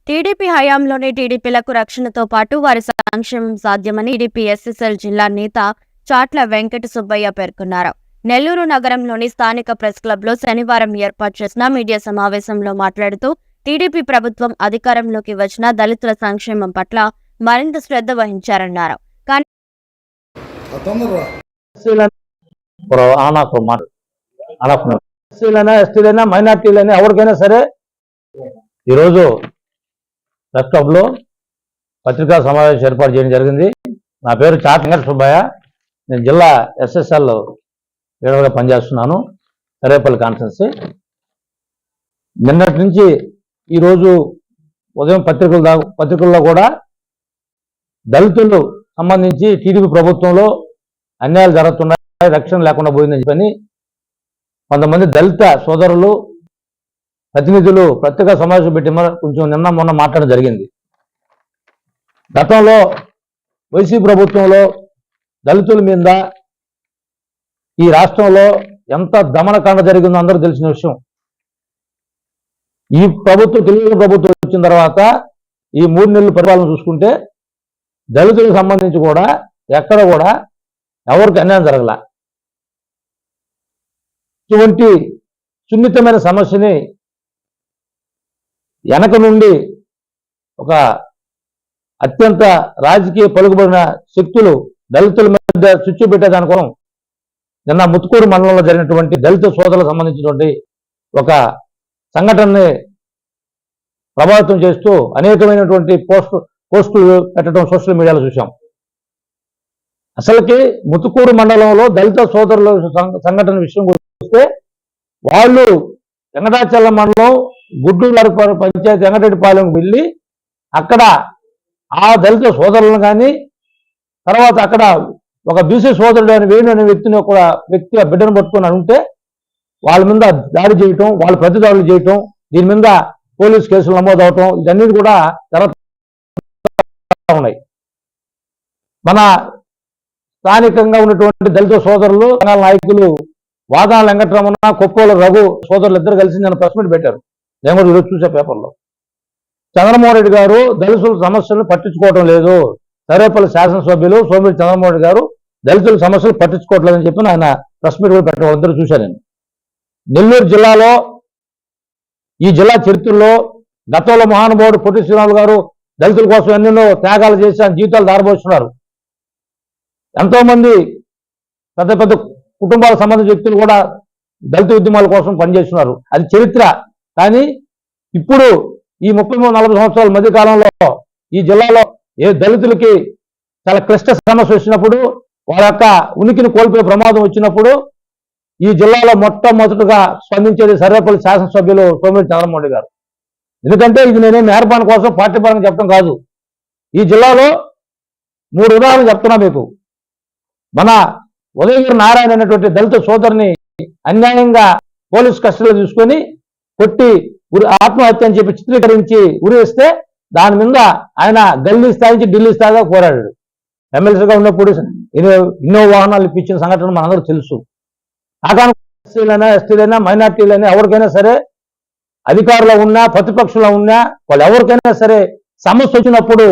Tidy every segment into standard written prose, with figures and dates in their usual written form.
TDP హయాంలోనే టీడీపీలకు రక్షణతో పాటు వారి సంక్షేమం సాధ్యమని టీడీపీ ఎస్ఎస్ఎల్ జిల్లా నేత చాట్ల వెంకట సుబ్బయ్య పేర్కొన్నారు. నెల్లూరు నగరంలోని స్థానిక ప్రెస్ క్లబ్లో శనివారం ఏర్పాటు చేసిన మీడియా సమావేశంలో మాట్లాడుతూ టీడీపీ ప్రభుత్వం అధికారంలోకి వచ్చిన దళితుల సంక్షేమం పట్ల మరింత శ్రద్ధ వహించారన్నారు. కానీ ఎస్టీలైనా మైనార్టీలైనా ఎవరికైనా సరే ఈరోజు ప్రెస్ క్లబ్లో పత్రికా సమావేశం ఏర్పాటు చేయడం జరిగింది. నా పేరు చాట్ల వెంకట సుబ్బయ్య. నేను జిల్లా ఎస్ఎస్ఎల్ లీడర్గా పనిచేస్తున్నాను, సరేపల్లి కాన్స్టిట్యున్సీ. నిన్నటి నుంచి ఈరోజు ఉదయం పత్రికల్లో కూడా దళితులు సంబంధించి టీడీపీ ప్రభుత్వంలో అన్యాయాలు జరుగుతున్నాయి, రక్షణ లేకుండా పోయిందని చెప్పని కొంతమంది దళిత సోదరులు ప్రతినిధులు పత్రికా సమావేశం పెట్టి కొంచెం నిన్న మొన్న మాట్లాడడం జరిగింది. గతంలో వైసీపీ ప్రభుత్వంలో దళితుల మీద ఈ రాష్ట్రంలో ఎంత దమనకాండ జరిగిందో అందరూ తెలిసిన విషయం. ఈ ప్రభుత్వం, తెలుగు ప్రభుత్వం వచ్చిన తర్వాత ఈ 3 నెలల పరిపాలన చూసుకుంటే దళితులకు సంబంధించి కూడా ఎక్కడ కూడా ఎవరికి అన్యాయం జరగల. ఇటువంటి సున్నితమైన సమస్యని వెనక నుండి ఒక అత్యంత రాజకీయ పలుకుబడిన శక్తులు దళితుల మీద చుచ్చు పెట్టేదానికోసం నిన్న ముత్తుకూరు మండలంలో జరిగినటువంటి దళిత సోదరులకు సంబంధించినటువంటి ఒక సంఘటనని ప్రభావితం చేస్తూ అనేకమైనటువంటి పోస్టులు పెట్టడం సోషల్ మీడియాలో చూసాం. అసలుకి ముత్తుకూరు మండలంలో దళిత సోదరుల సంఘటన విషయం చూస్తే వాళ్ళు వెంకటాచలం మండలం గుడ్డూరు పంచాయతీ వెంకటరెడ్డిపాలెం వెళ్ళి అక్కడ ఆ దళిత సోదరులను కానీ, తర్వాత అక్కడ ఒక బీసీ సోదరుడు అని వేణు అనే వ్యక్తిని ఒక వ్యక్తి బిడ్డను పట్టుకుని ఉంటే వాళ్ళ మీద దాడి చేయటం, వాళ్ళ ప్రతిదాడులు చేయటం, దీని మీద పోలీసు కేసులు నమోదవటం, ఇవన్నీ కూడా జరుగుతూ ఉన్నాయి. మన స్థానికంగా ఉన్నటువంటి దళిత సోదరులు నాయకులు వాదాల వెంకటరమణ, కొప్పోల రఘు సోదరులు ఇద్దరు కలిసి నేను ప్రెస్ మీట్ పెట్టారు. నేను కూడా ఈరోజు చూసే పేపర్లో చంద్రమోహన్ రెడ్డి గారు దళితుల సమస్యలను పట్టించుకోవడం లేదు, సరేపల్లి శాసనసభ్యులు సోమిరెడ్డి చంద్రమోహన్ రెడ్డి గారు దళితుల సమస్యలు పట్టించుకోవట్లేదని చెప్పి ఆయన ప్రెస్ మీట్ పెట్టడం వాళ్ళిద్దరు చూశాను నేను. నెల్లూరు జిల్లాలో ఈ జిల్లా చరిత్రలో గతంలో మహానుభావుడు పొట్టి శ్రీరాములు గారు దళితుల కోసం ఎన్నెన్నో త్యాగాలు చేసి ఆయన జీవితాలు దారబోస్తున్నారు. ఎంతోమంది పెద్ద పెద్ద కుటుంబాలకు సంబంధించిన వ్యక్తులు కూడా దళిత ఉద్యమాల కోసం పనిచేస్తున్నారు. అది చరిత్ర. కానీ ఇప్పుడు ఈ 30-40 సంవత్సరాల మధ్య కాలంలో ఈ జిల్లాలో ఏ దళితులకి చాలా క్లిష్ట సమస్య వచ్చినప్పుడు, వాళ్ళ యొక్క ఉనికిని కోల్పోయే ప్రమాదం వచ్చినప్పుడు ఈ జిల్లాలో మొట్టమొదటిగా స్పందించేది సర్వేపల్లి శాసనసభ్యులు సోమిరెడ్డి చంద్రమోహన్ రెడ్డి గారు. ఎందుకంటే ఇది నేనే మేరపాన్ కోసం పార్టీ పరంగా చెప్పడం కాదు. ఈ జిల్లాలో 3 ఉదాహరణలు చెప్తున్నా మీకు. మన ఉదయగిరి నారాయణ అనేటువంటి దళిత సోదరుని అన్యాయంగా పోలీసు కస్టడీలో తీసుకొని కొట్టి ఆత్మహత్య అని చెప్పి చిత్రీకరించి ఉరివేస్తే దాని మీద ఆయన గల్లీ స్థాయి నుంచి ఢిల్లీ స్థాయిగా పోరాడాడు. ఎమ్మెల్సీగా ఉన్నప్పుడు ఎన్నో వాహనాలు ఇప్పించిన సంఘటన మనందరూ తెలుసు. ఎస్టీలైనా మైనార్టీలైనా ఎవరికైనా సరే అధికారంలో ఉన్నా ప్రతిపక్షంలో ఉన్నా వాళ్ళు ఎవరికైనా సరే సమస్య వచ్చినప్పుడు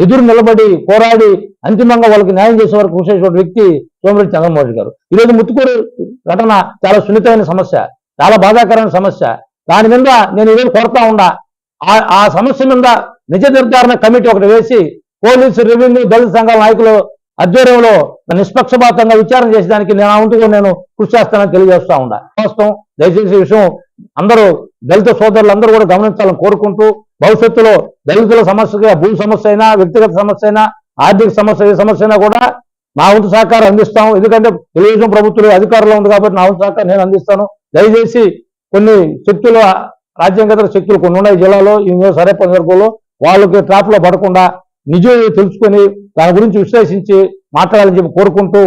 ఎదురు నిలబడి పోరాడి అంతిమంగా వాళ్ళకి న్యాయం చేసే వరకు కృషి చేసే వ్యక్తి సోమిరెడ్డి చంద్రమోహన్ రెడ్డి గారు. ఈరోజు ముత్తుకూరు ఘటన చాలా సున్నితమైన సమస్య, చాలా బాధాకరమైన సమస్య. దాని మీద నేను ఈరోజు కోరుతా ఉండా, ఆ సమస్య మీద నిజ నిర్ధారణ కమిటీ ఒకటి వేసి పోలీసు, రెవెన్యూ, దళిత సంఘాల నాయకుల ఆధ్వర్యంలో నిష్పక్షపాతంగా విచారణ చేసేదానికి నేను కృషి చేస్తానని తెలియజేస్తా ఉండా. వాస్తవం దయచేసి ఈ విషయం అందరూ దళిత సోదరులందరూ కూడా గమనించాలని కోరుకుంటూ, భవిష్యత్తులో దళితుల సమస్యగా భూ సమస్య అయినా, వ్యక్తిగత సమస్య అయినా, ఆర్థిక సమస్య, ఏ సమస్య అయినా కూడా నా వంతు సహకారం అందిస్తాం. ఎందుకంటే తెలుగుదేశం ప్రభుత్వం అధికారంలో ఉంది కాబట్టి నా వంతు సహకారం నేను అందిస్తాను. దయచేసి కొన్ని శక్తులు, రాజ్యాంగేతర శక్తులు కొన్ని ఉన్నాయి జిల్లాలో, ఈ సరేపల్లి వర్గంలో, వాళ్ళకి ట్రాప్లో పడకుండా నిజం తెలుసుకొని దాని గురించి విశ్లేషించి మాట్లాడాలని చెప్పి కోరుకుంటూ